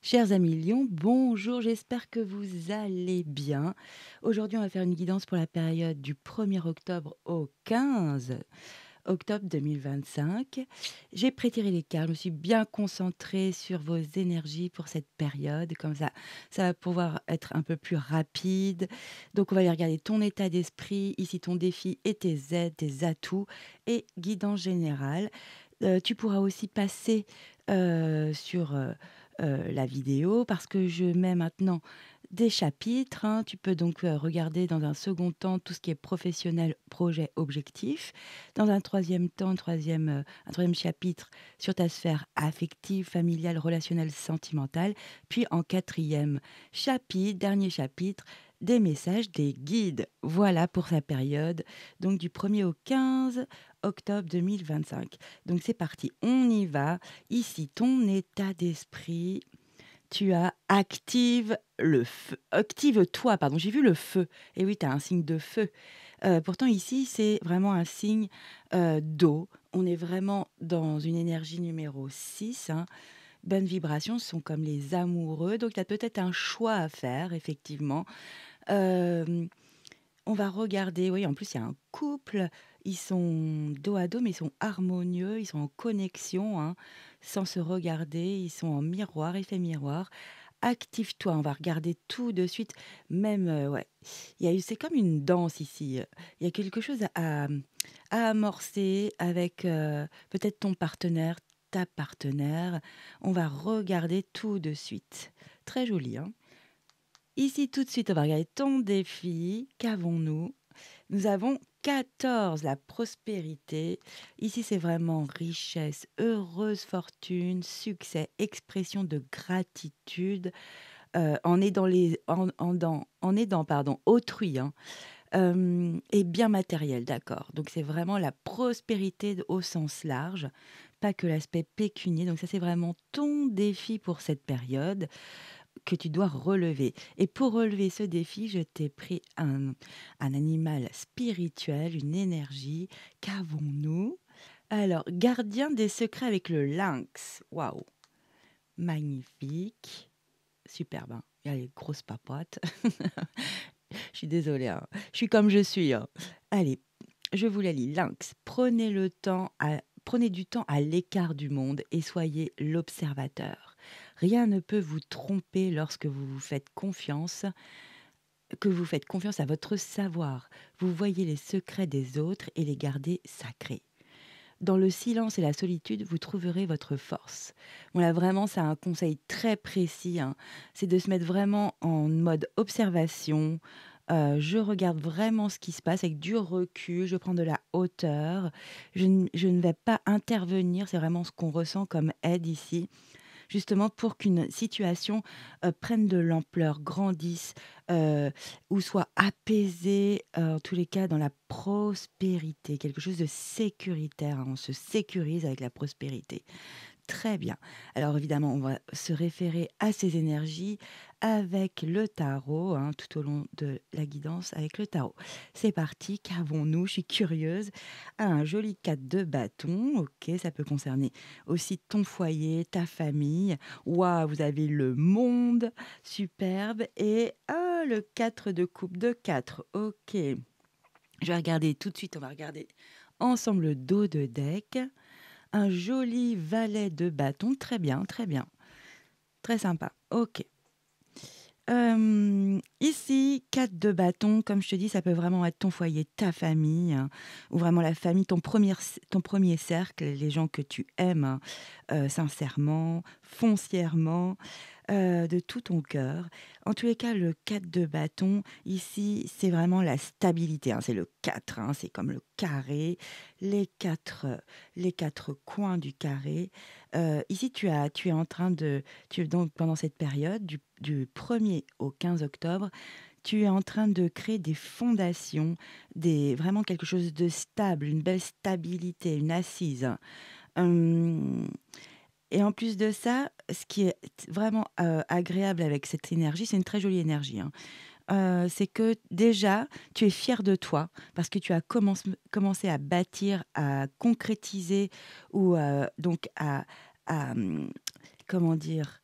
Chers amis Lion, bonjour, j'espère que vous allez bien. Aujourd'hui, on va faire une guidance pour la période du 1er octobre au 15 octobre 2025. J'ai prétiré les cartes, je me suis bien concentrée sur vos énergies pour cette période. Comme ça va pouvoir être un peu plus rapide. Donc, on va aller regarder ton état d'esprit, ici ton défi et tes aides, tes atouts et guidance générale. Tu pourras aussi passer sur la vidéo parce que je mets maintenant des chapitres, hein. Tu peux donc regarder dans un second temps tout ce qui est professionnel, projet, objectif. Dans un troisième temps, un troisième chapitre sur ta sphère affective, familiale, relationnelle, sentimentale. Puis en quatrième chapitre, dernier chapitre, des messages, des guides. Voilà pour sa période, donc du 1er au 15 octobre 2025. Donc c'est parti, on y va. Ici, ton état d'esprit, tu as active le feu. Active-toi, pardon, j'ai vu le feu. Et oui, tu as un signe de feu. Pourtant, ici, c'est vraiment un signe d'eau. On est vraiment dans une énergie numéro 6, hein. Bonnes vibrations sont comme les amoureux. Donc, tu as peut-être un choix à faire, effectivement. Euh, on va regarder, oui, en plus, il y a un couple, ils sont dos à dos, mais ils sont harmonieux, ils sont en connexion, hein, sans se regarder, ils sont en miroir, effet miroir. Active-toi, on va regarder tout de suite, même, ouais. C'est comme une danse ici. Il y a quelque chose à amorcer avec peut-être ton partenaire, ta partenaire. On va regarder tout de suite. Très joli, hein. Ici, tout de suite, on va regarder ton défi. Qu'avons-nous? Nous avons 14, la prospérité. Ici, c'est vraiment richesse, heureuse fortune, succès, expression de gratitude. En aidant, pardon, autrui, hein. Et bien matériel, d'accord. Donc, c'est vraiment la prospérité au sens large, pas que l'aspect pécunier. Donc, ça, c'est vraiment ton défi pour cette période que tu dois relever. Et pour relever ce défi, je t'ai pris un animal spirituel, une énergie. Qu'avons-nous? Alors, gardien des secrets avec le lynx. Waouh, magnifique, superbe, hein. Il y a les grosses papotes. Je suis désolée, hein. Je suis comme je suis, hein. Allez, je vous la lis. Lynx, prenez du temps à l'écart du monde et soyez l'observateur. Rien ne peut vous tromper lorsque que vous faites confiance à votre savoir. Vous voyez les secrets des autres et les gardez sacrés. Dans le silence et la solitude, vous trouverez votre force. Bon, là, vraiment, c'est un conseil très précis, hein. C'est de se mettre vraiment en mode observation. Je regarde vraiment ce qui se passe avec du recul, je prends de la hauteur. Je ne vais pas intervenir, c'est vraiment ce qu'on ressent comme aide ici, justement pour qu'une situation prenne de l'ampleur, grandisse, ou soit apaisée, en tous les cas dans la prospérité, quelque chose de sécuritaire, hein. On se sécurise avec la prospérité. Très bien. Alors évidemment, on va se référer à ces énergies avec le tarot, hein, tout au long de la guidance avec le tarot. C'est parti, qu'avons-nous? Je suis curieuse. Ah, un joli 4 de bâton, ok, ça peut concerner aussi ton foyer, ta famille. Waouh, vous avez le monde, superbe. Et le 4 de coupe de 4, ok. Je vais regarder tout de suite, on va regarder ensemble le dos de deck. Un joli valet de bâton, très bien, très sympa. Ok. Ici, 4 de bâton, comme je te dis, ça peut vraiment être ton foyer, ta famille, hein, ou vraiment la famille, ton premier cercle, les gens que tu aimes, hein, sincèrement, foncièrement, de tout ton cœur. En tous les cas, le 4 de bâton, ici, c'est vraiment la stabilité, hein, c'est le 4, hein, c'est comme le carré, les quatre coins du carré. Ici, tu es en train de... donc, pendant cette période, du 1er au 15 octobre, tu es en train de créer des fondations, vraiment quelque chose de stable, une belle stabilité, une assise, hein. Hum, et en plus de ça, ce qui est vraiment agréable avec cette énergie, c'est une très jolie énergie, hein. C'est que déjà, tu es fier de toi parce que tu as commencé à bâtir, à concrétiser ou donc comment dire,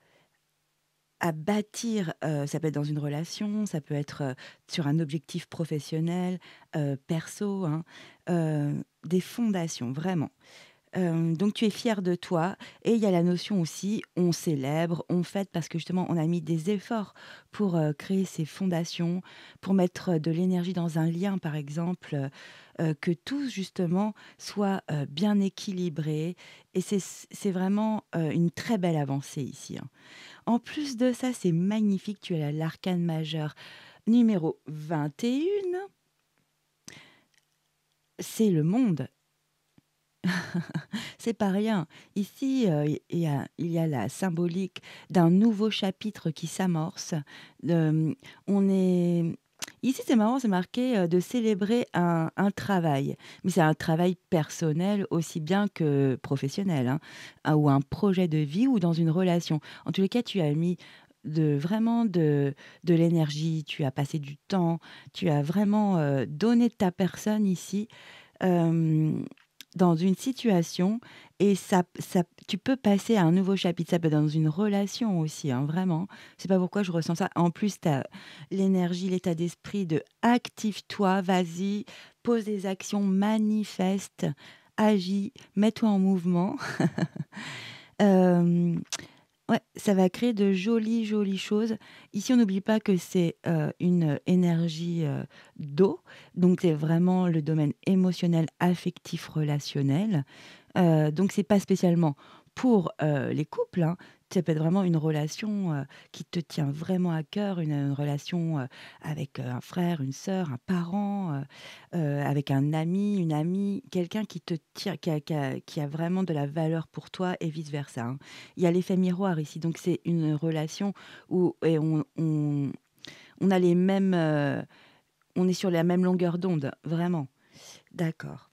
à bâtir, ça peut être dans une relation, ça peut être, sur un objectif professionnel, perso, hein, des fondations, vraiment. Donc tu es fier de toi et il y a la notion aussi, on célèbre, on fête parce que justement on a mis des efforts pour, créer ces fondations, pour mettre, de l'énergie dans un lien par exemple, que tout justement soit, bien équilibré et c'est vraiment, une très belle avancée ici, hein. En plus de ça, c'est magnifique, tu as l'arcane majeur numéro 21, c'est le monde. C'est pas rien. Ici, il y a la symbolique d'un nouveau chapitre qui s'amorce. On est ici, c'est marrant, c'est marqué, de célébrer un travail, mais c'est un travail personnel aussi bien que professionnel, hein, ou un projet de vie ou dans une relation. En tous les cas, tu as mis vraiment de l'énergie, tu as passé du temps, tu as vraiment, donné de ta personne ici, hem, dans une situation et ça tu peux passer à un nouveau chapitre. Ça peut être dans une relation aussi, hein, vraiment. Je sais pas pourquoi je ressens ça. En plus, tu as l'énergie, l'état d'esprit de: «Active-toi, vas-y, pose des actions, manifeste, agis, mets-toi en mouvement». Hem Ouais, ça va créer de jolies, jolies choses. Ici, on n'oublie pas que c'est, une énergie, d'eau, donc c'est vraiment le domaine émotionnel, affectif, relationnel. Donc c'est pas spécialement pour, les couples, hein. Ça peut être vraiment une relation, qui te tient vraiment à cœur, une relation, avec, un frère, une sœur, un parent, avec un ami, une amie, quelqu'un qui te tient qui a vraiment de la valeur pour toi et vice versa, hein. Il y a l'effet miroir ici, donc c'est une relation où et on a les mêmes, on est sur la même longueur d'onde, vraiment. D'accord.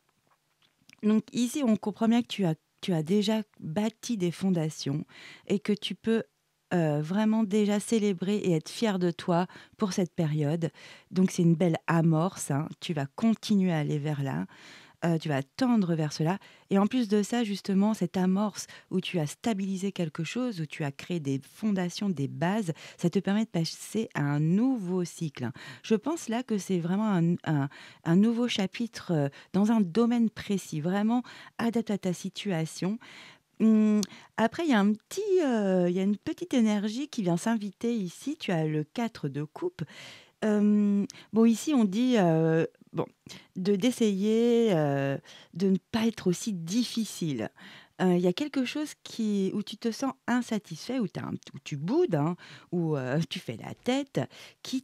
Donc ici, on comprend bien que tu as déjà bâti des fondations et que tu peux, vraiment déjà célébrer et être fier de toi pour cette période. Donc c'est une belle amorce, hein. Tu vas continuer à aller vers là. Tu vas tendre vers cela et en plus de ça, justement, cette amorce où tu as stabilisé quelque chose, où tu as créé des fondations, des bases, ça te permet de passer à un nouveau cycle, hein. Je pense là que c'est vraiment un nouveau chapitre, dans un domaine précis, vraiment adapté à ta situation. Mmh, après il y a une petite énergie qui vient s'inviter ici. Tu as le 4 de coupe. Bon ici on dit, bon, d'essayer, de ne pas être aussi difficile. Il y a quelque chose où tu te sens insatisfait, où tu boudes, hein, où, tu fais la tête, qui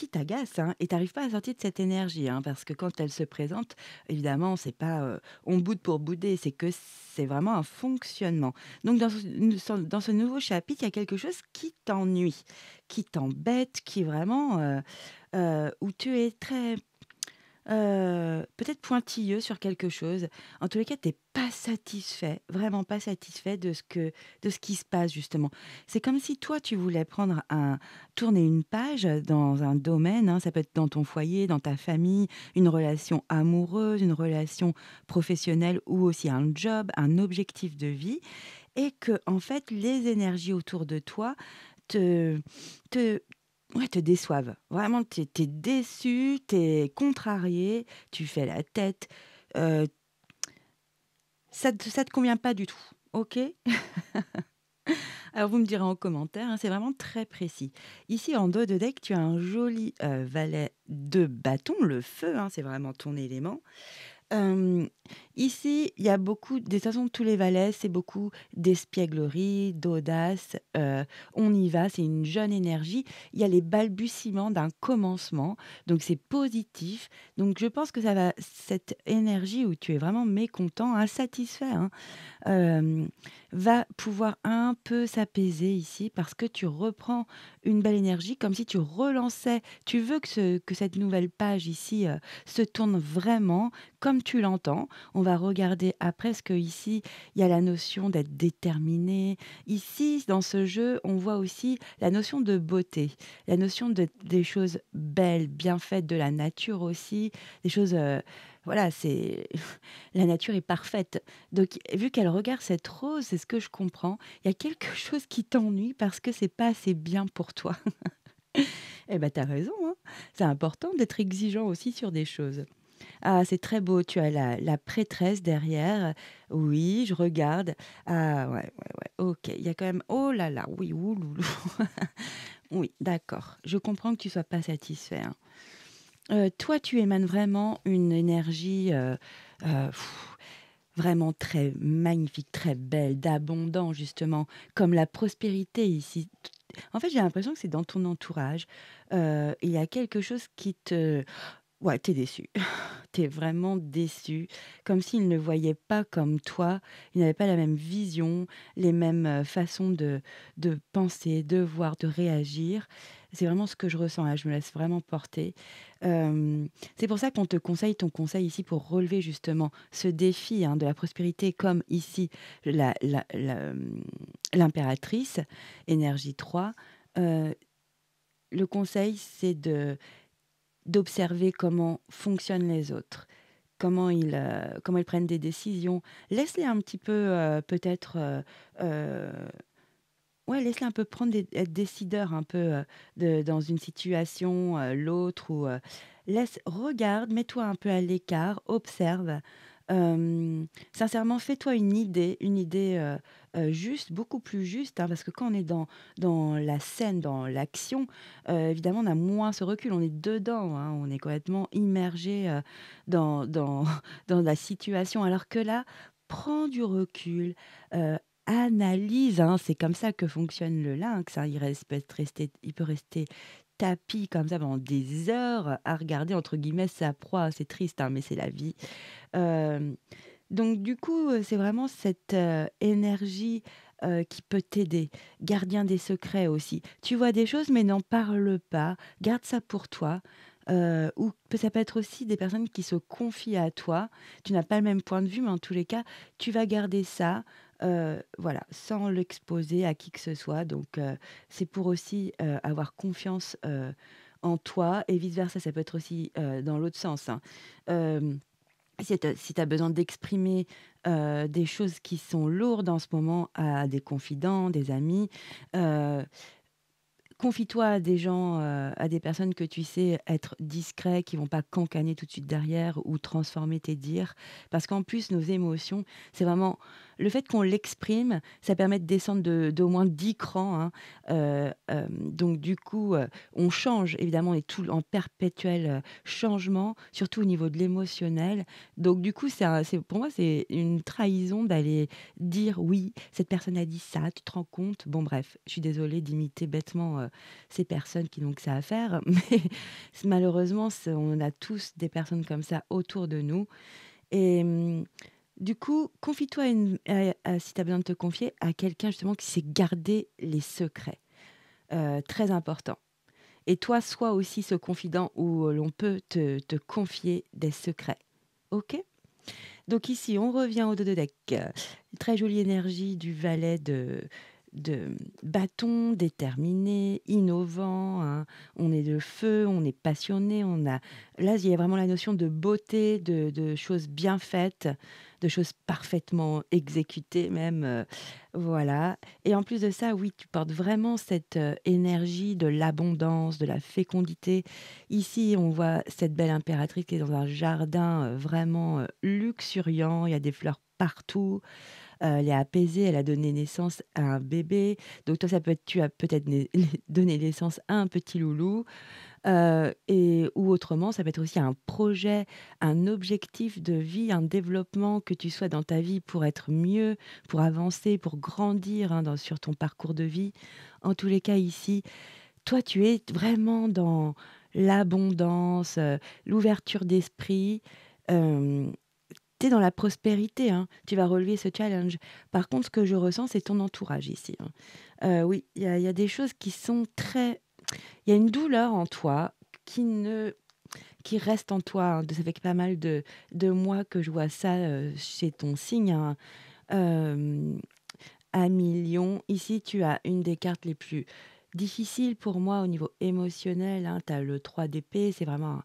t'agace, hein, et tu arrives pas à sortir de cette énergie, hein, parce que quand elle se présente, évidemment, c'est pas, on boude pour bouder, c'est que c'est vraiment un fonctionnement. Donc dans ce nouveau chapitre, il y a quelque chose qui t'ennuie, qui t'embête, qui vraiment, où tu es très, peut-être pointilleux sur quelque chose. En tous les cas, tu es pas satisfait, vraiment pas satisfait de ce qui se passe justement. C'est comme si toi, tu voulais tourner une page dans un domaine, hein, ça peut être dans ton foyer, dans ta famille, une relation amoureuse, une relation professionnelle ou aussi un job, un objectif de vie et que en fait, les énergies autour de toi te te ouais, te déçoivent. Vraiment, tu es déçu, tu es contrarié, tu fais la tête, heu, ça te convient pas du tout, OK? Alors vous me direz en commentaire, hein, c'est vraiment très précis. Ici, en dos de deck, tu as un joli, valet de bâton, le feu, hein, c'est vraiment ton élément. Hem, Ici, il y a beaucoup de toute façon, tous les valets, c'est beaucoup d'espièglerie, d'audace, on y va, c'est une jeune énergie. Il y a les balbutiements d'un commencement, donc c'est positif. Donc je pense que ça va cette énergie où tu es vraiment mécontent, insatisfait, hein, hem, va pouvoir un peu s'apaiser ici parce que tu reprends une belle énergie comme si tu relançais tu veux que cette nouvelle page ici, se tourne vraiment comme tu l'entends. On va regarder après ce qu'ici, il y a la notion d'être déterminé. Ici, dans ce jeu, on voit aussi la notion de beauté, la notion des choses belles, bien faites, de la nature aussi, des choses, voilà, c'est la nature est parfaite. Donc vu qu'elle regarde cette rose, c'est ce que je comprends, il y a quelque chose qui t'ennuie parce que c'est pas assez bien pour toi. Eh ben, tu as raison, hein. C'est important d'être exigeant aussi sur des choses. Ah, c'est très beau, tu as la prêtresse derrière. Oui, je regarde. Ah ouais, ouais, ouais, OK. Il y a quand même oh là là, oui, ouloulou. Oui, d'accord. Je comprends que tu sois pas satisfait, hein. Toi, tu émanes vraiment une énergie, heu, vraiment très magnifique, très belle, d'abondant justement, comme la prospérité ici. En fait, j'ai l'impression que c'est dans ton entourage, il y a quelque chose qui te ouais, t'es déçu. Tu es vraiment déçu, comme s'ils ne voyaient pas comme toi, ils n'avaient pas la même vision, les mêmes, façons de penser, de voir, de réagir. C'est vraiment ce que je ressens là, je me laisse vraiment porter. Hem, c'est pour ça qu'on te conseille ton conseil ici pour relever justement ce défi, hein, de la prospérité comme ici l'impératrice, énergie 3. Heu, le conseil, c'est d'observer comment fonctionnent les autres. Comment ils prennent des décisions. Laisse-les un petit peu, peut-être, heu, ouais, laisse-les un peu prendre des être décideurs un peu, de dans une situation, l'autre ou, regarde, mets-toi un peu à l'écart, observe. Sincèrement, fais-toi une idée, juste, beaucoup plus juste, hein, parce que quand on est dans la scène, dans l'action, évidemment, on a moins ce recul. On est dedans, hein, on est complètement immergé, dans dans la situation. Alors que là, prends du recul, heu, analyse, hein, c'est comme ça que fonctionne le lynx, hein. Il peut rester tapi comme ça pendant des heures à regarder entre guillemets «sa proie». C'est triste, hein, mais c'est la vie. Hem, donc du coup, c'est vraiment cette, énergie, qui peut t'aider. Gardien des secrets aussi. Tu vois des choses, mais n'en parle pas. Garde ça pour toi. Ou ça peut être aussi des personnes qui se confient à toi. Tu n'as pas le même point de vue, mais en tous les cas, tu vas garder ça, voilà, sans l'exposer à qui que ce soit. Donc, c'est pour aussi, avoir confiance, en toi et vice versa. Ça peut être aussi, dans l'autre sens, hein. Hem si tu as besoin d'exprimer, des choses qui sont lourdes en ce moment à des confidents, des amis, heu, confie-toi à des gens, à des personnes que tu sais être discrets, qui vont pas cancaner tout de suite derrière ou transformer tes dires. Parce qu'en plus, nos émotions, c'est vraiment le fait qu'on l'exprime, ça permet de descendre d'au moins 10 crans, hein. Donc du coup, on change évidemment, on est tout en perpétuel, changement, surtout au niveau de l'émotionnel. Donc du coup, c'est pour moi, c'est une trahison d'aller dire: «Oui, cette personne a dit ça, tu te rends compte?» Bon bref, je suis désolée d'imiter bêtement, ces personnes qui n'ont que ça à faire, mais malheureusement, on a tous des personnes comme ça autour de nous et du coup, confie-toi si tu as besoin de te confier, à quelqu'un justement qui sait garder les secrets, très important et toi, sois aussi ce confident où l'on peut te confier des secrets. OK? Donc ici, on revient au dos de deck. Très jolie énergie du valet de bâton, déterminé, innovant, hein. On est de feu, on est passionné, on a là, il y a vraiment la notion de beauté, de choses bien faites, de choses parfaitement exécutées même, voilà et en plus de ça, oui, tu portes vraiment cette, énergie de l'abondance, de la fécondité. Ici, on voit cette belle impératrice qui est dans un jardin, vraiment, luxuriant. Il y a des fleurs partout. Elle est apaisée, elle a donné naissance à un bébé. Donc toi, ça peut être tu as peut-être donné naissance à un petit loulou, et ou autrement, ça peut être aussi un projet, un objectif de vie, un développement que tu souhaites dans ta vie pour être mieux, pour avancer, pour grandir, hein, sur ton parcours de vie. En tous les cas, ici, toi, tu es vraiment dans l'abondance, l'ouverture d'esprit, hem, tu es dans la prospérité, hein. Tu vas relever ce challenge. Par contre, ce que je ressens, c'est ton entourage ici, hein. Oui, il y a des choses qui sont très il y a une douleur en toi qui ne qui reste en toi, hein. Ça fait pas mal de mois que je vois ça, chez ton signe, hein. Hem Ami Lion, ici, tu as une des cartes les plus difficiles pour moi au niveau émotionnel, hein. Tu as le 3 d'épée, c'est vraiment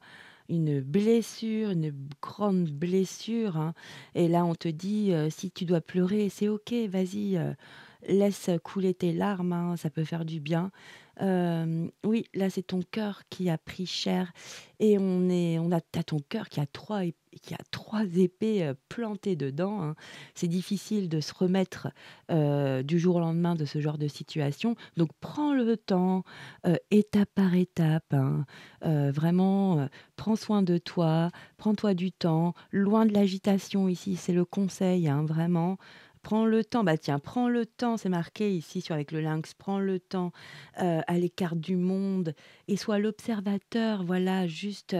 une blessure, une grande blessure, hein, et là, on te dit, «Si tu dois pleurer, c'est OK, vas-y, laisse couler tes larmes, hein, ça peut faire du bien». Oui, là, c'est ton cœur qui a pris cher et tu ton cœur qui a 3 épées, plantées dedans, hein. C'est difficile de se remettre, du jour au lendemain de ce genre de situation. Donc prends le temps, étape par étape, hein. Vraiment, prends soin de toi, prends-toi du temps, loin de l'agitation ici, c'est le conseil, hein, vraiment. Prends le temps, bah, tiens, prends le temps, c'est marqué ici sur avec le lynx, prends le temps, à l'écart du monde et sois l'observateur, voilà, juste,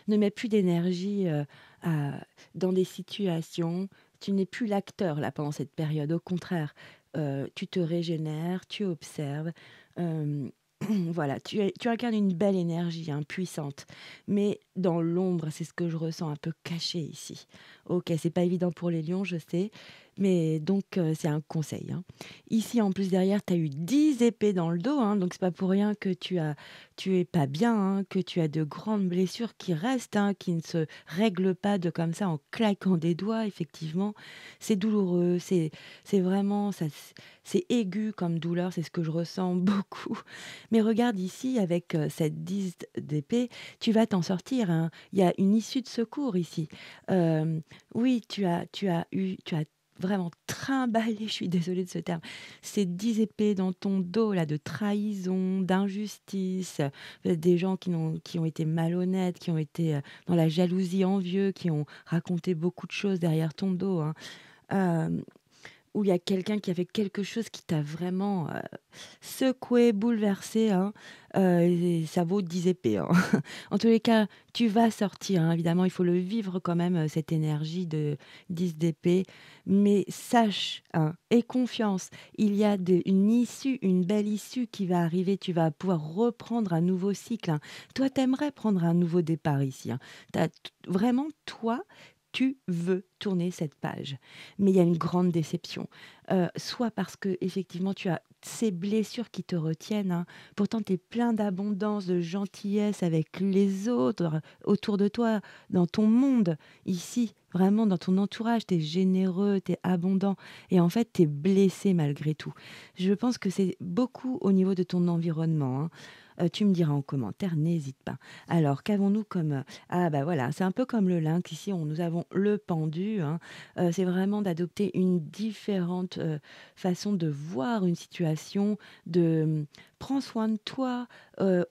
ne mets plus d'énergie, à dans des situations. Tu n'es plus l'acteur là pendant cette période, au contraire, tu te régénères, tu observes, hem, voilà, tu incarnes une belle énergie, hein, puissante, mais dans l'ombre, c'est ce que je ressens un peu caché ici. OK, c'est pas évident pour les lions, je sais, mais donc c'est un conseil, hein. Ici, en plus, derrière, tu as eu 10 épées dans le dos, hein, donc c'est pas pour rien que tu es pas bien, hein, que tu as de grandes blessures qui restent, hein, qui ne se règlent pas de comme ça en claquant des doigts, effectivement. C'est douloureux, c'est vraiment ça c'est aigu comme douleur, c'est ce que je ressens beaucoup. Mais regarde ici avec, cette 10 d'épée, tu vas t'en sortir, hein. Il y a une issue de secours ici. Oui, tu as vraiment trimballé, je suis désolée de ce terme, ces 10 épées dans ton dos là de trahison, d'injustice, des gens qui ont été malhonnêtes, qui ont été, dans la jalousie, envieux, qui ont raconté beaucoup de choses derrière ton dos, hein. Hem Où il y a quelqu'un qui a fait quelque chose qui t'a vraiment, secoué, bouleversé, hein, et ça vaut 10 épées, hein. En tous les cas, tu vas sortir, hein, évidemment, il faut le vivre quand même, cette énergie de 10 d'épée, mais sache, hein, aie confiance, il y a une issue, une belle issue qui va arriver. Tu vas pouvoir reprendre un nouveau cycle, hein. Toi, t'aimerais prendre un nouveau départ ici, hein. Tu vraiment, toi, tu veux tourner cette page. Mais il y a une grande déception, soit parce que effectivement tu as ces blessures qui te retiennent, hein. Pourtant tu es plein d'abondance, de gentillesse avec les autres, autour de toi, dans ton monde, ici, vraiment dans ton entourage. Tu es généreux, tu es abondant et en fait tu es blessé malgré tout. Je pense que c'est beaucoup au niveau de ton environnement, hein. Tu me diras en commentaire, n'hésite pas. Alors qu'avons-nous comme, ah bah voilà, c'est un peu comme le lynx ici, nous avons le pendu, hein. C'est vraiment d'adopter une différente, façon de voir une situation, de, prends soin de toi,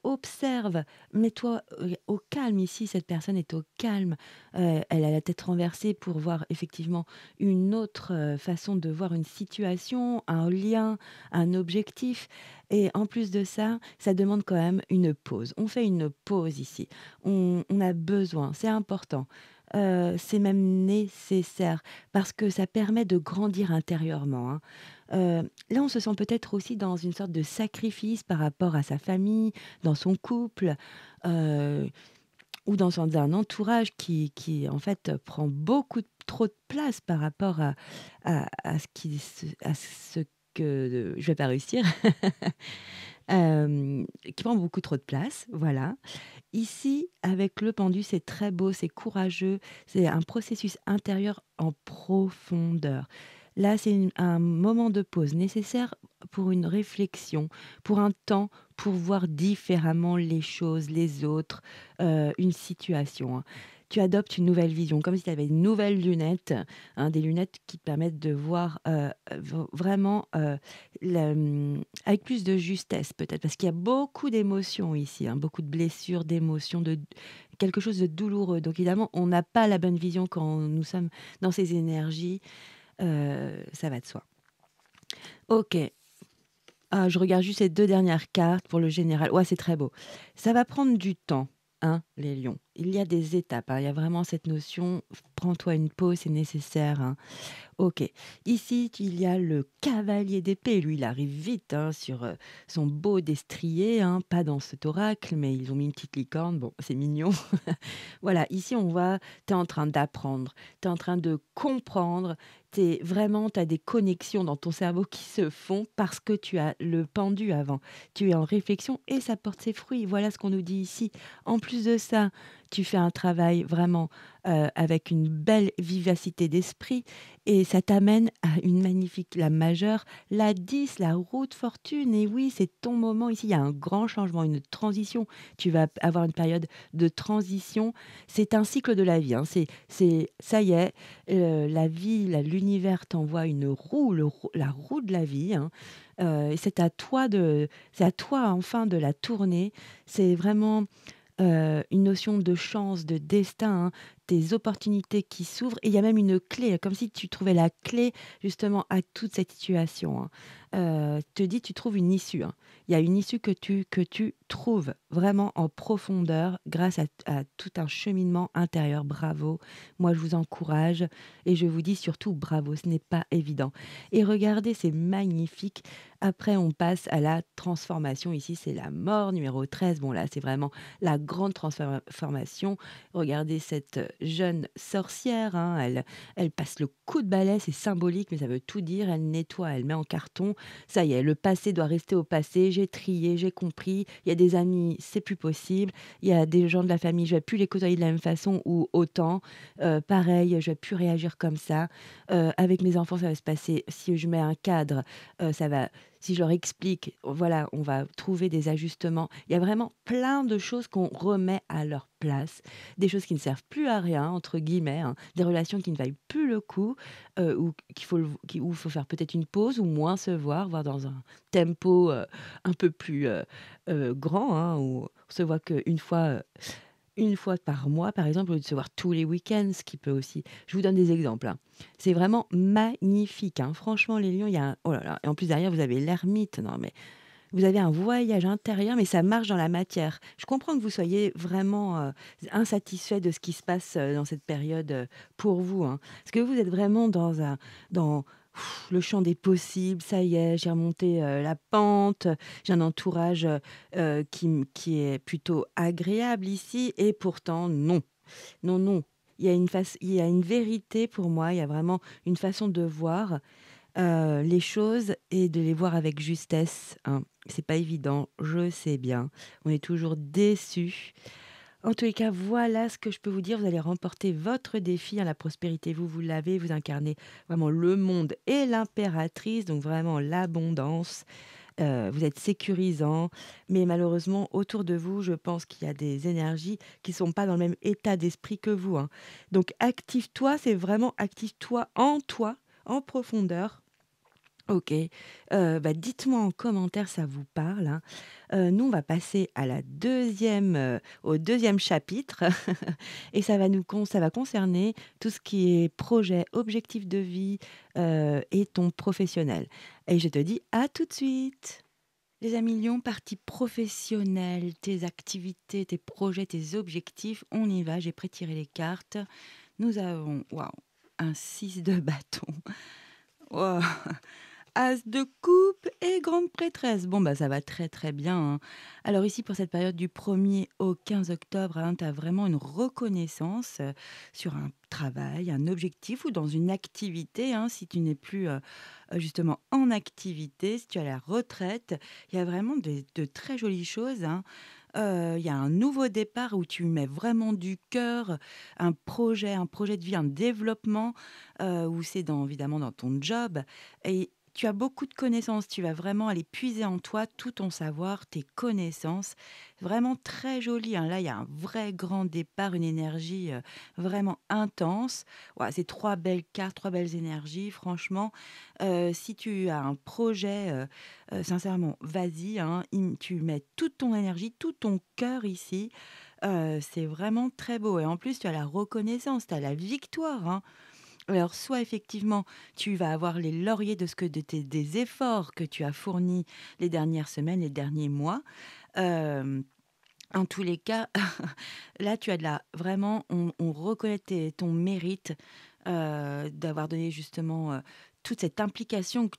observe, mets-toi, au calme. Ici, cette personne est au calme, elle a la tête renversée pour voir effectivement une autre, façon de voir une situation, un lien, un objectif et en plus de ça, ça demande quand même une pause. On fait une pause ici. On a besoin, c'est important, c'est même nécessaire parce que ça permet de grandir intérieurement, hein. Là, on se sent peut-être aussi dans une sorte de sacrifice par rapport à sa famille, dans son couple, heu, ou dans un entourage qui en fait, prend beaucoup trop de place par rapport à ce que je vais pas réussir, qui prend beaucoup trop de place, voilà. Ici, avec le pendu, c'est très beau, c'est courageux, c'est un processus intérieur en profondeur. Là, c'est un moment de pause nécessaire pour une réflexion, pour un temps pour voir différemment les choses, les autres, une situation, hein. Tu adoptes une nouvelle vision, comme si tu avais une nouvelle lunette, hein, des lunettes qui te permettent de voir vraiment avec plus de justesse peut-être, parce qu'il y a beaucoup d'émotions ici, hein, beaucoup de blessures, d'émotions, de quelque chose de douloureux. Donc évidemment, on n'a pas la bonne vision quand nous sommes dans ces énergies, ça va de soi. OK. Ah, je regarde juste ces 2 dernières cartes pour le général. Ouais, c'est très beau. Ça va prendre du temps, hein, les lions. Il y a des étapes, hein, il y a vraiment cette notion, prends-toi une pause, c'est nécessaire, hein. OK. Ici, il y a le cavalier d'épée. Lui, il arrive vite, hein, sur, son beau destrier, hein, pas dans cet oracle, mais ils ont mis une petite licorne. Bon, c'est mignon. Voilà, ici, on voit, tu es en train d'apprendre, tu es en train de comprendre, tu vraiment, tu as des connexions dans ton cerveau qui se font parce que tu as le pendu avant. Tu es en réflexion et ça porte ses fruits. Voilà ce qu'on nous dit ici. En plus de ça, tu fais un travail vraiment, avec une belle vivacité d'esprit et ça t'amène à une magnifique la majeure, la 10, la roue de fortune et oui, c'est ton moment ici. Il y a un grand changement, une transition. Tu vas avoir une période de transition. C'est un cycle de la vie, hein. C'est ça y est, la vie, l'univers t'envoie une roue, la roue de la vie, hein, et c'est à toi enfin de la tourner. C'est vraiment une notion de chance, de destin, hein, des opportunités qui s'ouvrent et il y a même une clé, comme si tu trouvais la clé justement à toute cette situation, hein. Te dis, tu trouves une issue, hein. Il y a une issue que tu trouves vraiment en profondeur grâce à tout un cheminement intérieur. Bravo, moi je vous encourage et je vous dis surtout bravo, ce n'est pas évident et regardez, c'est magnifique. Après on passe à la transformation. Ici, c'est la mort numéro 13. Bon là, c'est vraiment la grande transformation. Regardez cette jeune sorcière, hein, elle passe le coup de balai, c'est symbolique, mais ça veut tout dire. Elle nettoie, elle met en carton. Ça y est, le passé doit rester au passé. J'ai trié, j'ai compris. Il y a des amis, c'est plus possible. Il y a des gens de la famille, je vais plus les côtoyer de la même façon ou autant. Pareil, je vais plus réagir comme ça. Avec mes enfants, ça va se passer. Si je mets un cadre, ça va si je leur explique, voilà, on va trouver des ajustements. Il y a vraiment plein de choses qu'on remet à leur place, des choses qui ne servent plus à rien, entre guillemets, hein, des relations qui ne valent plus le coup, ou où il faut faire peut-être une pause ou moins se voir, voire dans un tempo un peu plus grand, hein, où on se voit qu'une fois, une fois par mois, par exemple, au lieu de se voir tous les week-ends, ce qui peut aussi je vous donne des exemples, hein. C'est vraiment magnifique, hein. Franchement, les lions, il y a un oh là là et en plus derrière, vous avez l'ermite. Non mais vous avez un voyage intérieur, mais ça marche dans la matière. Je comprends que vous soyez vraiment, insatisfait de ce qui se passe, dans cette période, pour vous, hein. Parce que vous êtes vraiment dans le champ des possibles. Ça y est, j'ai remonté, la pente, j'ai un entourage, qui est plutôt agréable ici et pourtant non. Non, non. Il y a une vérité pour moi, il y a vraiment une façon de voir les choses et de les voir avec justesse, hein. C'est pas évident, je sais bien. On est toujours déçus. En tous les cas, voilà ce que je peux vous dire. Vous allez remporter votre défi, hein, la prospérité. Vous l'avez, vous incarnez vraiment le monde et l'impératrice, donc vraiment l'abondance. Vous êtes sécurisant, mais malheureusement, autour de vous, je pense qu'il y a des énergies qui sont pas dans le même état d'esprit que vous, hein. Donc active-toi, c'est vraiment active-toi, en profondeur. OK, bah, dites-moi en commentaire ça vous parle, hein. Nous, on va passer à la deuxième, au deuxième chapitre et ça va concerner tout ce qui est projet, objectif de vie, et ton professionnel et je te dis à tout de suite. Les amis lions, partie professionnelle, tes activités, tes projets, tes objectifs, on y va, j'ai prétiré les cartes. Nous avons, waouh, un 6 de bâton. Waouh! As de coupe et grande prêtresse. Bon, bah, ça va très, très bien, hein. Alors ici, pour cette période du 1er au 15 octobre, hein, tu as vraiment une reconnaissance, sur un travail, un objectif ou dans une activité, hein, si tu n'es plus, justement en activité, si tu es à la retraite. Il y a vraiment de très jolies choses, hein. Il y a un nouveau départ où tu mets vraiment du cœur, un projet de vie, un développement, où c'est évidemment dans ton job et tu as beaucoup de connaissances. Tu vas vraiment aller puiser en toi tout ton savoir, tes connaissances. Vraiment très joli, hein. Là, il y a un vrai grand départ, une énergie, vraiment intense. Ouais, c'est 3 belles cartes, 3 belles énergies, franchement. Si tu as un projet, sincèrement, vas-y, hein, tu mets toute ton énergie, tout ton cœur ici. C'est vraiment très beau et en plus, tu as la reconnaissance, tu as la victoire, hein. Alors, soit effectivement, tu vas avoir les lauriers des efforts que tu as fournis les dernières semaines, les derniers mois. Hem, En tous les cas, là, tu as de la vraiment, on reconnaît ton mérite, d'avoir donné justement, toute cette implication que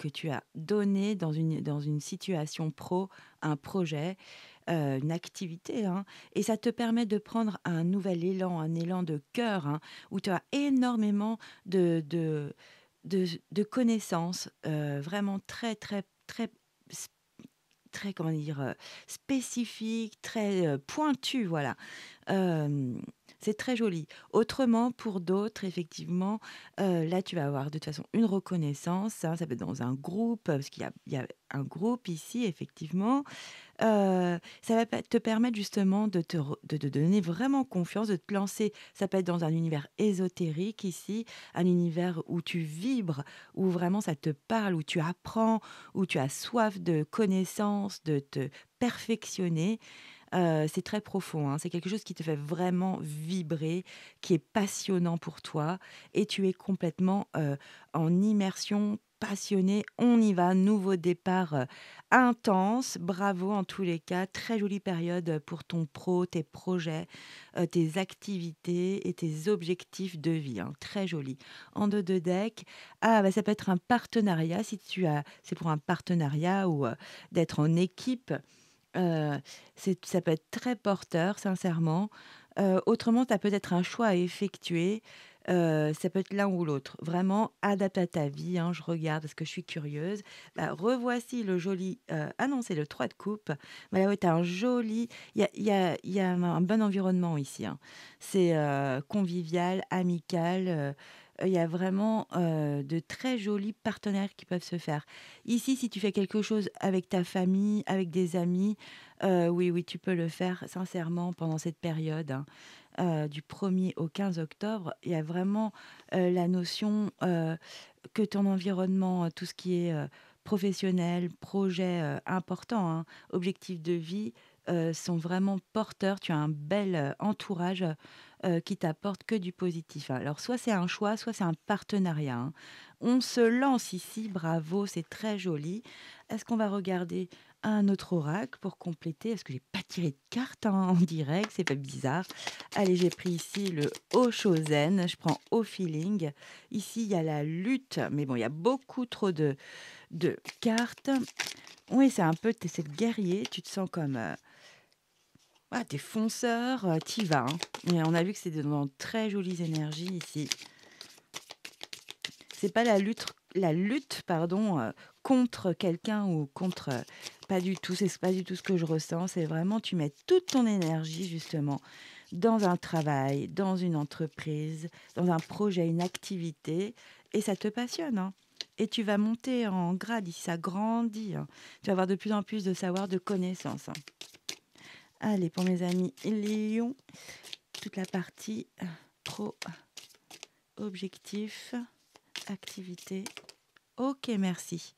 tu as donnée dans une situation pro, un projet, une activité, hein et ça te permet de prendre un nouvel élan, un élan de cœur, hein, où tu as énormément de connaissances, vraiment très, très, très très, comment dire, spécifique, très, pointu, voilà. Hem, c'est très joli. Autrement, pour d'autres, effectivement, là, tu vas avoir de toute façon une reconnaissance, hein, ça peut être dans un groupe, parce qu'il y a un groupe ici, effectivement. Ça va te permettre justement de te donner vraiment confiance, de te lancer. Ça peut être dans un univers ésotérique ici, un univers où tu vibres, où vraiment ça te parle, où tu apprends, où tu as soif de connaissances, de te perfectionner. C'est très profond, hein. C'est quelque chose qui te fait vraiment vibrer, qui est passionnant pour toi et tu es complètement, en immersion, passionné. On y va, nouveau départ, intense. Bravo en tous les cas, très jolie période, pour ton pro, tes projets, tes activités et tes objectifs de vie, hein. Très joli. En dos de deck, ah bah, ça peut être un partenariat si c'est pour un partenariat ou, d'être en équipe. Heu, ça peut être très porteur, sincèrement. Autrement, tu as peut-être un choix à effectuer, ça peut être l'un ou l'autre. Vraiment, adapte à ta vie, hein, je regarde parce que je suis curieuse. Bah, revoici le joli, ah non, c'est le 3 de coupe. Bah, ouais, tu as un joli il y a un bon environnement ici, hein. C'est, convivial, amical, il y a vraiment, de très jolis partenaires qui peuvent se faire. Ici, si tu fais quelque chose avec ta famille, avec des amis, oui, oui, tu peux le faire sincèrement pendant cette période, hein, du 1er au 15 octobre. Il y a vraiment, la notion, que ton environnement, tout ce qui est, professionnel, projet, important, hein, objectifs de vie, sont vraiment porteurs. Tu as un bel, entourage, qui t'apporte que du positif, hein. Alors soit c'est un choix, soit c'est un partenariat, hein. On se lance ici, bravo, c'est très joli. Est-ce qu'on va regarder un autre oracle pour compléter? Parce que j'ai pas tiré de carte, hein, en direct, c'est pas bizarre. Allez, j'ai pris ici le Oshozen, je prends au feeling. Ici, il y a la lutte, mais bon, il y a beaucoup trop de cartes. Oui, c'est un peu, c'est le guerrier, tu te sens comme, ah, tu fonceur, tu vas, hein. Et on a vu que c'était dans de très jolies énergies ici. C'est pas la lutte pardon, contre quelqu'un ou contre, pas du tout, c'est pas du tout ce que je ressens. C'est vraiment tu mets toute ton énergie justement dans un travail, dans une entreprise, dans un projet, une activité et ça te passionne, hein. Et tu vas monter en grade ici, ça grandit, hein. Tu vas avoir de plus en plus de savoir, de connaissances, hein. Allez, pour mes amis lions, toute la partie, pro, objectif, activité. OK, merci.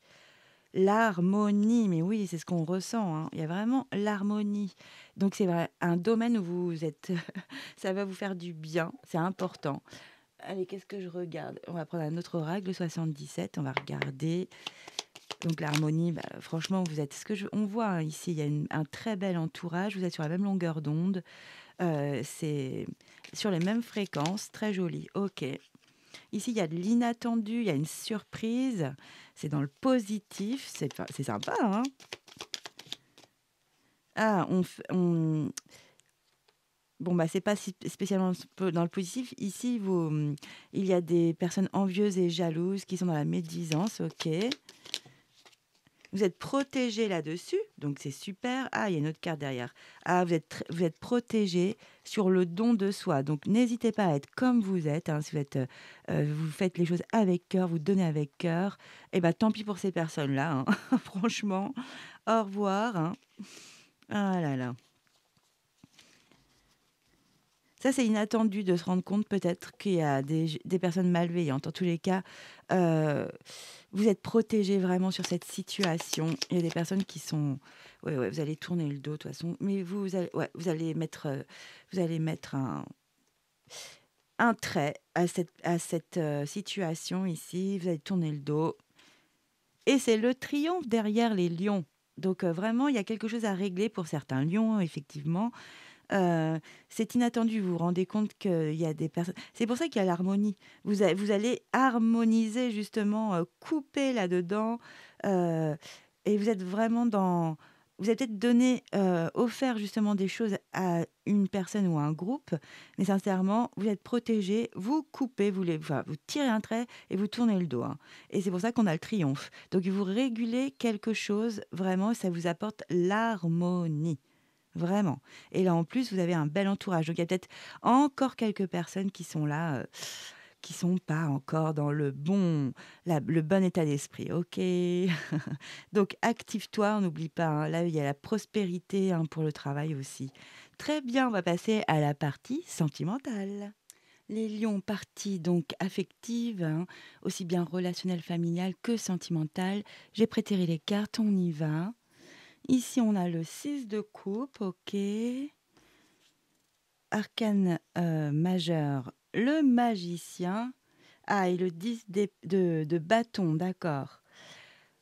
L'harmonie, mais oui, c'est ce qu'on ressent, hein. Il y a vraiment l'harmonie. Donc c'est vrai, un domaine où vous êtes ça va vous faire du bien, c'est important. Allez, qu'est-ce que je regarde? On va prendre un autre oracle, le 77, on va regarder. Donc l'harmonie, bah, franchement, vous êtes on voit, hein, ici, il y a un très bel entourage, vous êtes sur la même longueur d'onde, c'est sur les mêmes fréquences, très joli. OK. Ici, il y a de l'inattendu, il y a une surprise, c'est dans le positif, c'est sympa, hein? Ah, bon, bah, c'est pas si spécialement dans le positif. Ici, il y a des personnes envieuses et jalouses qui sont dans la médisance, OK. Vous êtes protégé là-dessus, donc c'est super. Ah, il y a une autre carte derrière. Ah, vous êtes protégé sur le don de soi. Donc n'hésitez pas à être comme vous êtes, hein. Si vous faites les choses avec cœur, vous donnez avec cœur, et ben tant pis pour ces personnes-là, hein. Franchement, au revoir, hein. Ah là là. Ça, c'est inattendu de se rendre compte peut-être qu'il y a des personnes malveillantes. En tous les cas, heu, vous êtes protégés vraiment sur cette situation. Il y a des personnes qui sont ouais, ouais, vous allez tourner le dos de toute façon, mais vous allez ouais, vous allez mettre un trait à cette, situation ici. Vous allez tourner le dos et c'est le triomphe derrière les lions. Donc, vraiment, il y a quelque chose à régler pour certains lions, effectivement. Heu, c'est inattendu, vous vous rendez compte qu'il y a des personnes c'est pour ça qu'il y a l'harmonie. Vous allez harmoniser justement, couper là-dedans, heu et vous êtes vraiment vous avez peut-être donné, offert justement des choses à une personne ou à un groupe, mais sincèrement, vous êtes protégés, vous coupez, vous tirez un trait et vous tournez le dos, hein, et c'est pour ça qu'on a le triomphe. Donc vous régulez quelque chose, vraiment, ça vous apporte l'harmonie, vraiment, et là, en plus, vous avez un bel entourage. Donc il y a peut-être encore quelques personnes qui sont là, qui sont pas encore dans le bon état d'esprit. OK. Donc active-toi, on n'oublie pas, hein, là, il y a la prospérité, hein, pour le travail aussi. Très bien, on va passer à la partie sentimentale. Les lions, partie donc affective, hein, aussi bien relationnelle, familiale que sentimentale. J'ai préparé les cartes, on y va. Ici, on a le 6 de coupe, OK. Arcane majeur, le magicien. Ah, et le 10 de bâton, d'accord.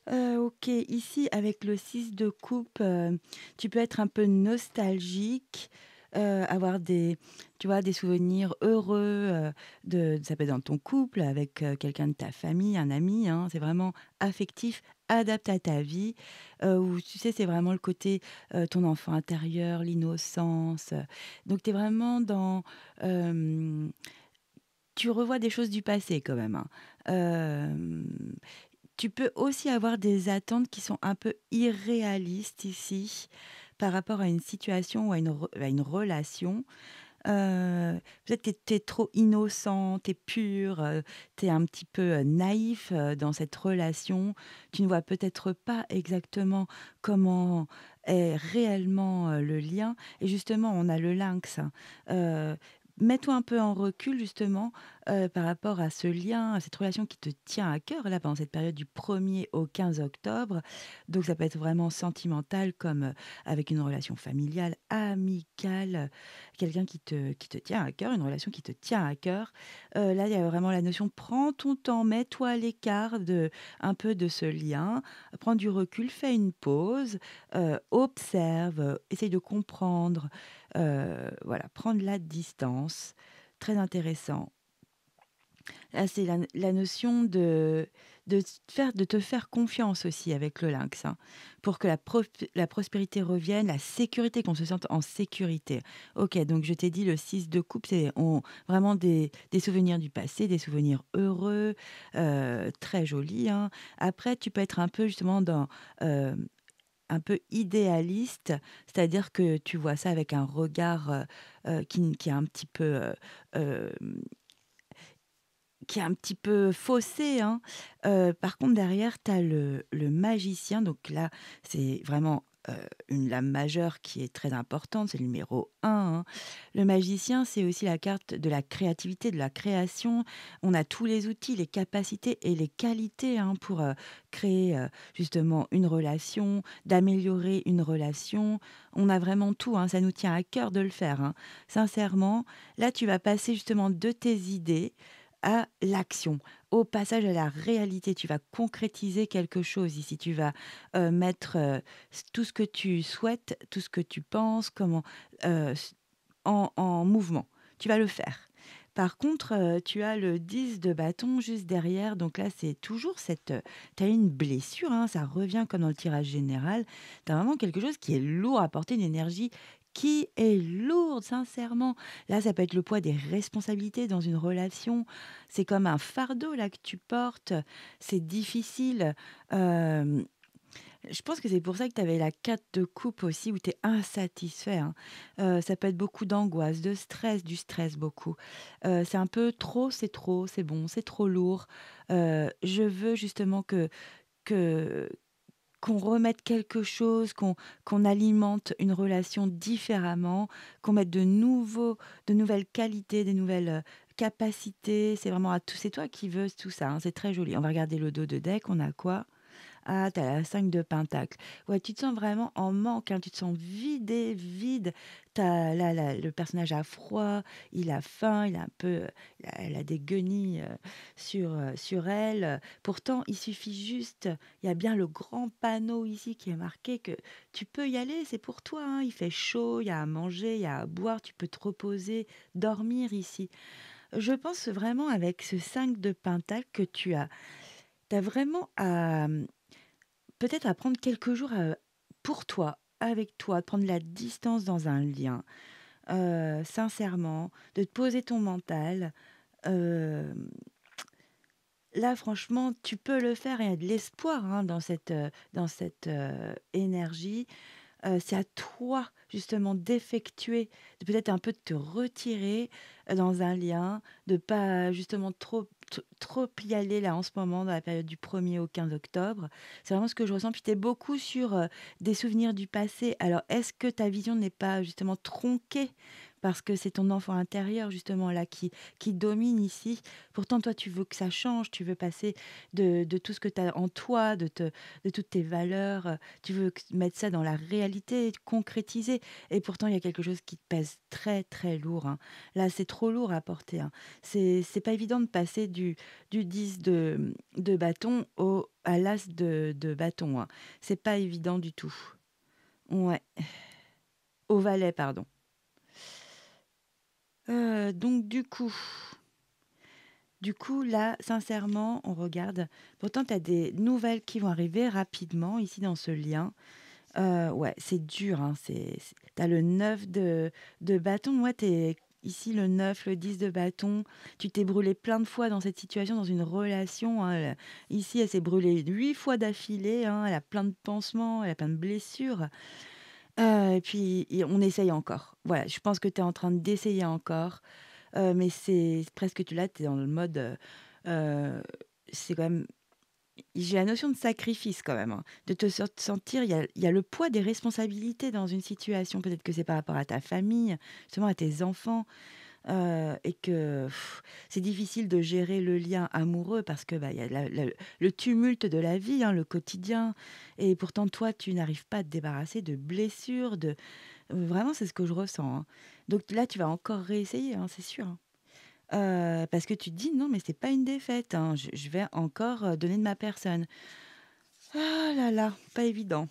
OK, ici, avec le 6 de coupe, tu peux être un peu nostalgique, avoir tu vois, des souvenirs heureux, ça peut être dans ton couple, avec, quelqu'un de ta famille, un ami, hein. C'est vraiment affectif, adapté à ta vie, où tu sais, c'est vraiment le côté, ton enfant intérieur, l'innocence, donc tu es vraiment dans, hem, tu revois des choses du passé quand même, hein. Hem Tu peux aussi avoir des attentes qui sont un peu irréalistes ici, par rapport à une situation ou à une relation. Peut-être que tu es trop innocent, tu es pur, tu es un petit peu, naïf, dans cette relation. Tu ne vois peut-être pas exactement comment est réellement, le lien, et justement, on a le lynx, hein. Heu, Mets-toi un peu en recul justement, par rapport à ce lien, à cette relation qui te tient à cœur, là, pendant cette période du 1er au 15 octobre. Donc ça peut être vraiment sentimental, comme, avec une relation familiale, amicale, quelqu'un qui te tient à cœur, une relation qui te tient à cœur. Là, il y a vraiment la notion: prends ton temps, mets-toi à l'écart un peu de ce lien, prends du recul, fais une pause, observe, essaye de comprendre, voilà, prendre la distance. Très intéressant. Là, c'est la notion de te faire confiance aussi avec le lynx, hein, pour que la prospérité revienne, la sécurité, qu'on se sente en sécurité. OK, donc je t'ai dit le 6 de coupe, vraiment des souvenirs du passé, des souvenirs heureux, très jolis, hein. Après, tu peux être un peu justement un peu idéaliste, c'est-à-dire que tu vois ça avec un regard, qui est un petit peu, hem qui est un petit peu faussé, hein. Par contre, derrière, tu as le magicien, donc là, c'est vraiment, une lame majeure qui est très importante, c'est le numéro 1, hein. Le magicien, c'est aussi la carte de la créativité, de la création. On a tous les outils, les capacités et les qualités, hein, pour, créer, justement une relation, d'améliorer une relation. On a vraiment tout, hein, ça nous tient à cœur de le faire, hein. Sincèrement, là, tu vas passer justement de tes idées à l'action, au passage à la réalité. Tu vas concrétiser quelque chose ici. Tu vas, mettre, tout ce que tu souhaites, tout ce que tu penses, s en mouvement. Tu vas le faire. Par contre, tu as le 10 de bâton juste derrière, donc là, c'est toujours tu as une blessure, hein, ça revient comme dans le tirage général. Tu as vraiment quelque chose qui est lourd à porter, une énergie qui est lourde, sincèrement. Là, ça peut être le poids des responsabilités dans une relation. C'est comme un fardeau là que tu portes, c'est difficile. Hem Je pense que c'est pour ça que tu avais la 4 de coupe aussi, où tu es insatisfait, hein. Ça peut être beaucoup d'angoisse, de stress, du stress beaucoup. C'est un peu trop, c'est bon, c'est trop lourd. Je veux justement que qu'on remette quelque chose, qu'on alimente une relation différemment, qu'on mette de nouvelles qualités, des nouvelles, capacités. C'est vraiment à tout c'est toi qui veux tout ça, hein, c'est très joli. On va regarder le dos de deck, on a quoi? Ah, tu as la 5 de pentacle. Ouais, tu te sens vraiment en manque, hein, tu te sens vidé, vide. Tu là, le personnage a froid, il a faim, il a un peu, elle a des guenilles, sur elle. Pourtant, il suffit juste, il y a bien le grand panneau ici qui est marqué que tu peux y aller, c'est pour toi, hein. Il fait chaud, il y a à manger, il y a à boire, tu peux te reposer, dormir ici. Je pense vraiment avec ce 5 de pentacle que tu as vraiment à, peut-être à prendre quelques jours, pour toi. avec toi, de prendre la distance dans un lien, sincèrement, de te poser ton mental, hem, là franchement, tu peux le faire et il y a de l'espoir, hein, dans cette énergie. C'est à toi justement d'effectuer, de peut-être un peu de te retirer, dans un lien, de pas justement trop y aller là en ce moment dans la période du 1er au 15 octobre. C'est vraiment ce que je ressens. Puis tu es beaucoup sur, des souvenirs du passé. Alors est-ce que ta vision n'est pas justement tronquée? Parce que c'est ton enfant intérieur justement là qui domine ici. Pourtant toi tu veux que ça change, tu veux passer de tout ce que tu as en toi, de toutes tes valeurs, tu veux mettre ça dans la réalité, concrétiser. Et pourtant, il y a quelque chose qui te pèse très, très lourd, hein. Là, c'est trop lourd à porter, hein. C'est pas évident de passer du 10 de bâton à l'as de bâton, hein. C'est pas évident du tout. Ouais, au valet, pardon. Donc, du coup, là, sincèrement, on regarde. Pourtant, tu as des nouvelles qui vont arriver rapidement ici dans ce lien. Ouais, c'est dur, hein, tu le 9 de bâton. Ouais, tu ici le 9, le 10 de bâton. Tu t'es brûlé plein de fois dans cette situation, dans une relation, hein, ici, elle s'est brûlée 8 fois d'affilée, hein, elle a plein de pansements, elle a plein de blessures, et puis on essaye encore. Voilà, je pense que tu es en train d'essayer encore, mais c'est presque tu là, tu es dans le mode, heu, c'est quand même j'ai la notion de sacrifice quand même, hein, de te sentir il y a le poids des responsabilités dans une situation. Peut-être que c'est par rapport à ta famille, justement à tes enfants, et que c'est difficile de gérer le lien amoureux parce que, bah, il y a le tumulte de la vie, hein, le quotidien et pourtant toi, tu n'arrives pas à te débarrasser de blessures, vraiment c'est ce que je ressens, hein. Donc là, tu vas encore réessayer, hein, c'est sûr, hein. Parce que tu te dis: «Non, mais c'est pas une défaite, hein, je vais encore, donner de ma personne». Ah là là, pas évident.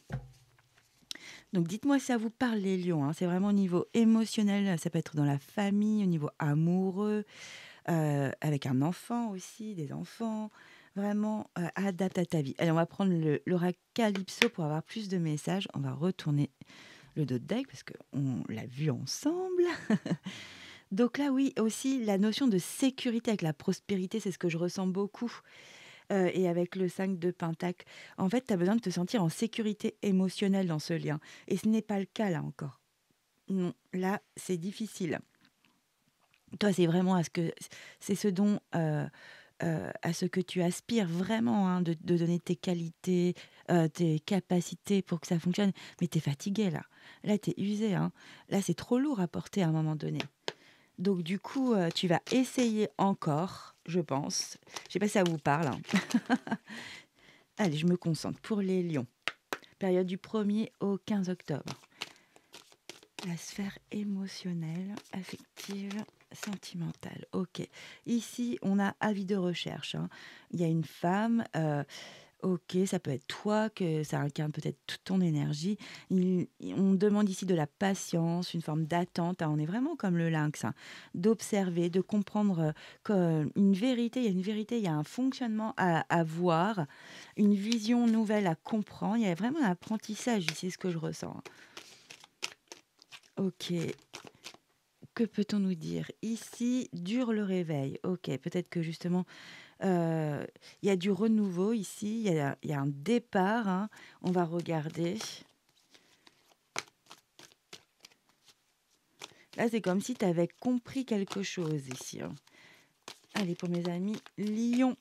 Donc dites-moi si ça vous parle les lions, hein, c'est vraiment au niveau émotionnel, ça peut être dans la famille, au niveau amoureux, avec un enfant aussi, des enfants, vraiment, adapte à ta vie. Allez, on va prendre le l'oracle Calypso pour avoir plus de messages. On va retourner le dos de deck parce qu'on l'a vu ensemble. Donc là, oui, aussi la notion de sécurité avec la prospérité, c'est ce que je ressens beaucoup, et avec le 5 de pentacle. En fait, tu as besoin de te sentir en sécurité émotionnelle dans ce lien et ce n'est pas le cas là encore. Non, là, c'est difficile. Toi, c'est vraiment à ce que c'est ce dont, à ce que tu aspires vraiment, hein, de donner tes qualités, tes capacités pour que ça fonctionne. Mais tu es fatigué là. Là, tu es usé, hein. Là, c'est trop lourd à porter à un moment donné. Donc du coup, tu vas essayer encore, je pense. Je sais pas si ça vous parle, hein. Allez, je me concentre pour les lions. Période du 1er au 15 octobre. La sphère émotionnelle, affective, sentimentale. OK. Ici, on a avis de recherche, hein. Il y a une femme, OK, ça peut être toi, que ça incarne peut-être toute ton énergie. On demande ici de la patience, une forme d'attente, hein. On est vraiment comme le lynx, hein, d'observer, de comprendre, une vérité. Il y a une vérité, il y a un fonctionnement à voir, une vision nouvelle à comprendre. Il y a vraiment un apprentissage ici, c'est ce que je ressens, hein. OK. Que peut-on nous dire? Ici, dure le réveil. OK, peut-être que justement, Heu, il y a du renouveau ici, il y a un départ, hein. On va regarder. Là, c'est comme si tu avais compris quelque chose ici, hein. Allez, pour mes amis lions,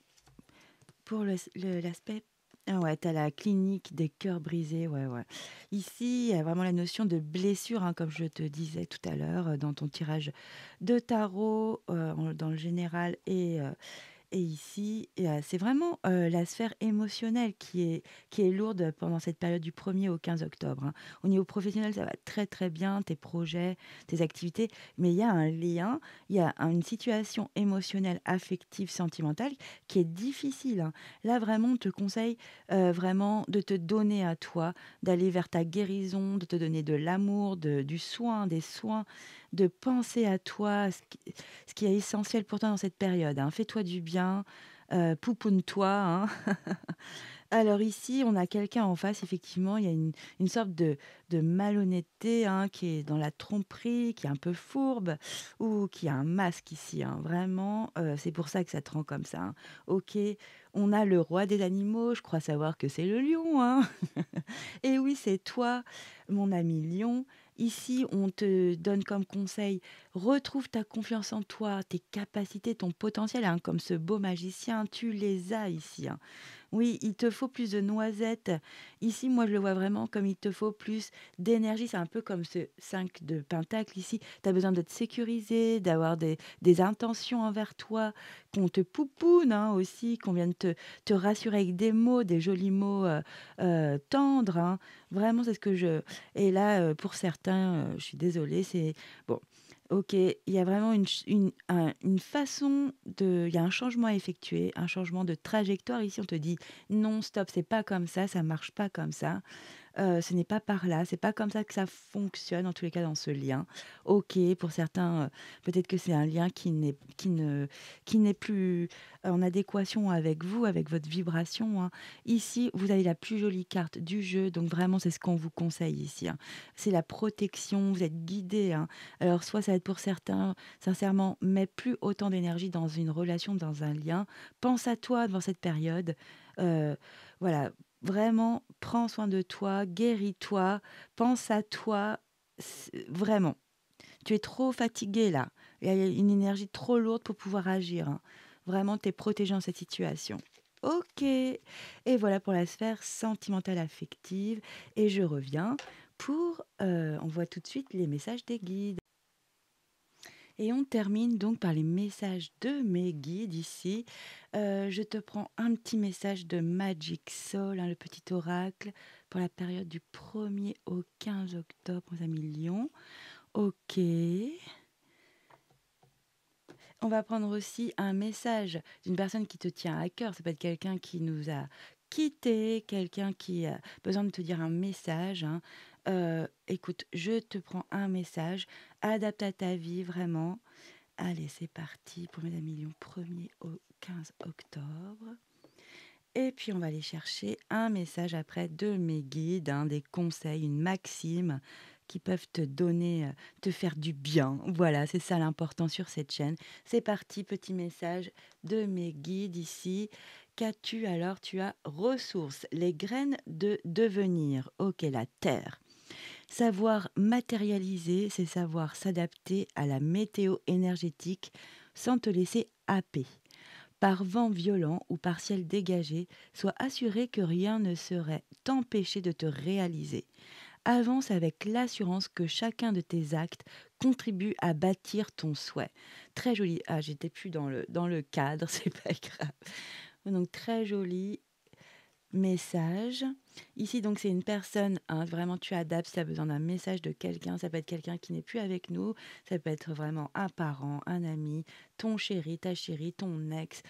pour l'aspect ah ouais, tu as la clinique des cœurs brisés, ouais, ouais. Ici, il y a vraiment la notion de blessure, hein, comme je te disais tout à l'heure, dans ton tirage de tarot, dans le général et ici, c'est vraiment, la sphère émotionnelle qui est lourde pendant cette période du 1er au 15 octobre, hein. Au niveau professionnel, ça va très, très bien, tes projets, tes activités, mais il y a un lien, il y a une situation émotionnelle, affective, sentimentale qui est difficile, hein. Là, vraiment, on te conseille, vraiment de te donner à toi, d'aller vers ta guérison, de te donner de l'amour, du soin, des soins, de penser à toi, ce qui est essentiel pour toi dans cette période, hein. Fais-toi du bien, poupoune-toi, hein. Alors ici, on a quelqu'un en face, effectivement, il y a une sorte de malhonnêteté, hein, qui est dans la tromperie, qui est un peu fourbe ou qui a un masque ici, hein. Vraiment, c'est pour ça que ça te rend comme ça, hein. OK, on a le roi des animaux, je crois savoir que c'est le lion, hein. Et oui, c'est toi, mon ami lion. Ici, on te donne comme conseil, retrouve ta confiance en toi, tes capacités, ton potentiel, hein, comme ce beau magicien, tu les as ici, hein. Oui, il te faut plus de noisettes. Ici, moi, je le vois vraiment comme il te faut plus d'énergie. C'est un peu comme ce 5 de pentacle ici. Tu as besoin de te sécuriser, d'avoir des intentions envers toi, qu'on te poupoune, hein, aussi, qu'on vienne te rassurer avec des mots, des jolis mots tendres, hein. Vraiment, c'est ce que je... Et là, pour certains, je suis désolée, c'est... Bon, OK, il y a vraiment une façon de... Il y a un changement à effectuer, un changement de trajectoire. Ici, on te dit non, stop, c'est pas comme ça marche pas comme ça. Ce n'est pas par là, c'est pas comme ça que ça fonctionne, en tous les cas, dans ce lien. OK, pour certains, peut-être que c'est un lien qui n'est plus en adéquation avec vous, avec votre vibration, hein. Ici, vous avez la plus jolie carte du jeu, donc vraiment, c'est ce qu'on vous conseille ici, hein. C'est la protection, vous êtes guidés, hein. Alors soit ça va être pour certains, sincèrement, mets plus autant d'énergie dans une relation, dans un lien. Pense à toi dans cette période. Heu, voilà, vraiment, prends soin de toi, guéris-toi, pense à toi, vraiment. Tu es trop fatigué là. Il y a une énergie trop lourde pour pouvoir agir, hein. Vraiment, tu es protégé dans cette situation. Ok. Et voilà pour la sphère sentimentale affective. Et je reviens pour... on voit tout de suite les messages des guides. Et on termine donc par les messages de mes guides ici. Je te prends un petit message de Magic Soul, hein, le petit oracle, pour la période du 1er au 15 octobre, mes amis Lion. Ok. On va prendre aussi un message d'une personne qui te tient à cœur. Ça peut être quelqu'un qui nous a quittés, quelqu'un qui a besoin de te dire un message, hein. Écoute, je te prends un message, adapte à ta vie vraiment. Allez, c'est parti pour mes amis Lion, 1er au 15 octobre. Et puis, on va aller chercher un message après de mes guides, hein, des conseils, une maxime qui peuvent te donner, te faire du bien. Voilà, c'est ça l'important sur cette chaîne. C'est parti, petit message de mes guides ici. Qu'as-tu alors? Tu as ressources, les graines de devenir. Ok, la terre. Savoir matérialiser, c'est savoir s'adapter à la météo énergétique sans te laisser happer. Par vent violent ou par ciel dégagé, sois assuré que rien ne saurait t'empêcher de te réaliser. Avance avec l'assurance que chacun de tes actes contribue à bâtir ton souhait. Très joli. Ah, j'étais plus dans le cadre, c'est pas grave. Donc, très joli message. Ici, donc, c'est une personne, hein, vraiment, tu adaptes si tu as besoin d'un message de quelqu'un. Ça peut être quelqu'un qui n'est plus avec nous. Ça peut être vraiment un parent, un ami, ton chéri, ta chérie, ton ex.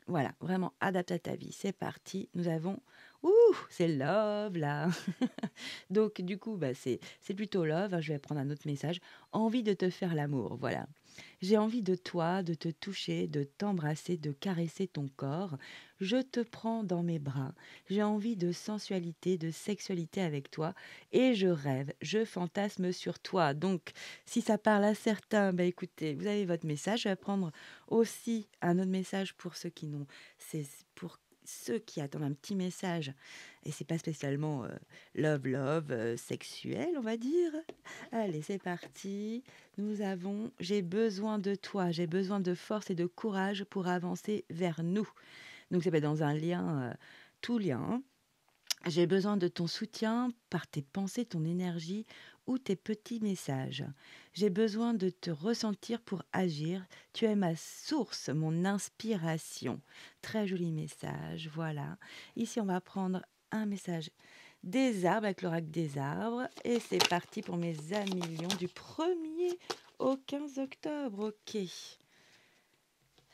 Voilà, vraiment, adapte à ta vie. C'est parti. Nous avons... Ouh, c'est love, là. Donc, du coup, bah, c'est plutôt love, hein. Je vais prendre un autre message. Envie de te faire l'amour, voilà. J'ai envie de toi, de te toucher, de t'embrasser, de caresser ton corps. Je te prends dans mes bras. J'ai envie de sensualité, de sexualité avec toi. Et je rêve, je fantasme sur toi. Donc, si ça parle à certains, bah, écoutez, vous avez votre message. Je vais prendre aussi un autre message pour ceux qui n'ont... C'est pour ceux qui attendent un petit message. Et c'est pas spécialement love, sexuel, on va dire. Allez, c'est parti. Nous avons j'ai besoin de toi, j'ai besoin de force et de courage pour avancer vers nous. Donc, ça va être dans un lien, tout lien, hein. J'ai besoin de ton soutien par tes pensées, ton énergie ou tes petits messages. J'ai besoin de te ressentir pour agir. Tu es ma source, mon inspiration. Très joli message, voilà. Ici, on va prendre un message des arbres avec l'oracle des arbres. Et c'est parti pour mes amis lions du 1er au 15 octobre. Ok.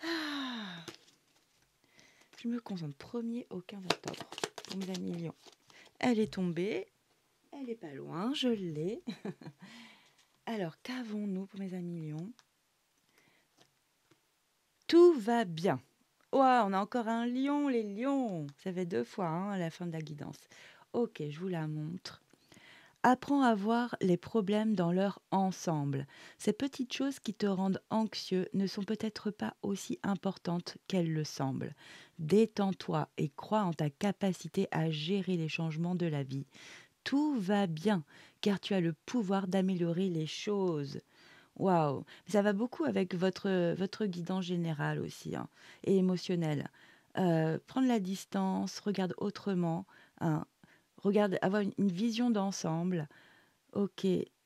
Ah, je me concentre 1er au 15 octobre pour mes amis lions. Elle est tombée. Elle est pas loin, je l'ai. Alors, qu'avons-nous pour mes amis lions? Tout va bien. Ouah, on a encore un lion, les lions! Ça fait 2 fois, hein, à la fin de la guidance. OK, je vous la montre. Apprends à voir les problèmes dans leur ensemble. Ces petites choses qui te rendent anxieux ne sont peut-être pas aussi importantes qu'elles le semblent. Détends-toi et crois en ta capacité à gérer les changements de la vie. Tout va bien, car tu as le pouvoir d'améliorer les choses. Waouh! Ça va beaucoup avec votre guidance générale aussi, hein, et émotionnelle. Prendre la distance, regarde autrement, hein, regarde avoir une vision d'ensemble. OK,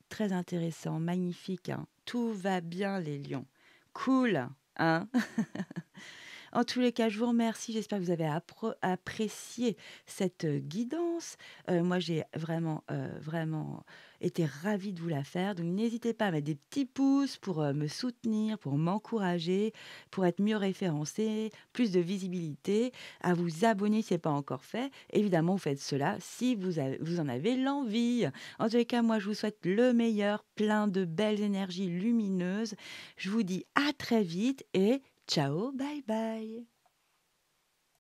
très intéressant, magnifique, hein. Tout va bien les lions. Cool, hein? En tous les cas, je vous remercie. J'espère que vous avez apprécié cette guidance. Moi, j'ai vraiment, vraiment été ravie de vous la faire. Donc, n'hésitez pas à mettre des petits pouces pour me soutenir, pour m'encourager, pour être mieux référencé, plus de visibilité, à vous abonner si ce n'est pas encore fait. Évidemment, vous faites cela si vous en avez l'envie. En tous les cas, moi, je vous souhaite le meilleur, plein de belles énergies lumineuses. Je vous dis à très vite et ciao, bye bye.